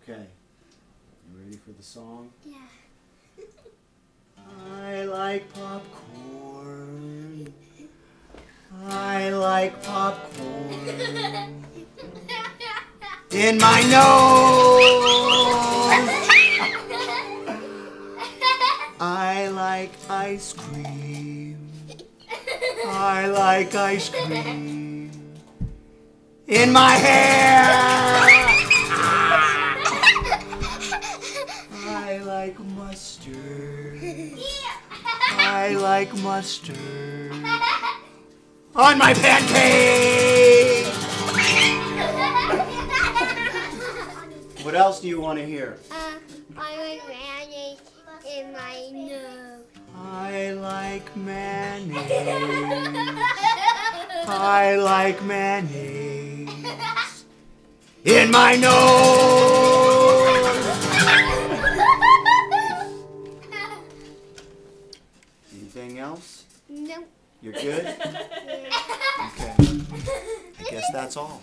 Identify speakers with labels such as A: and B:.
A: Okay. You ready for the song?
B: Yeah.
A: I like popcorn. I like popcorn in my nose. I like ice cream. I like ice cream in my hair. I like mustard. I like mustard on my pancake. What else do you want to hear?
B: I like mayonnaise in my nose.
A: I like mayonnaise. I like mayonnaise in my nose. Anything else?
B: Nope.
A: You're good?
B: Yeah.
A: Okay. I guess that's all.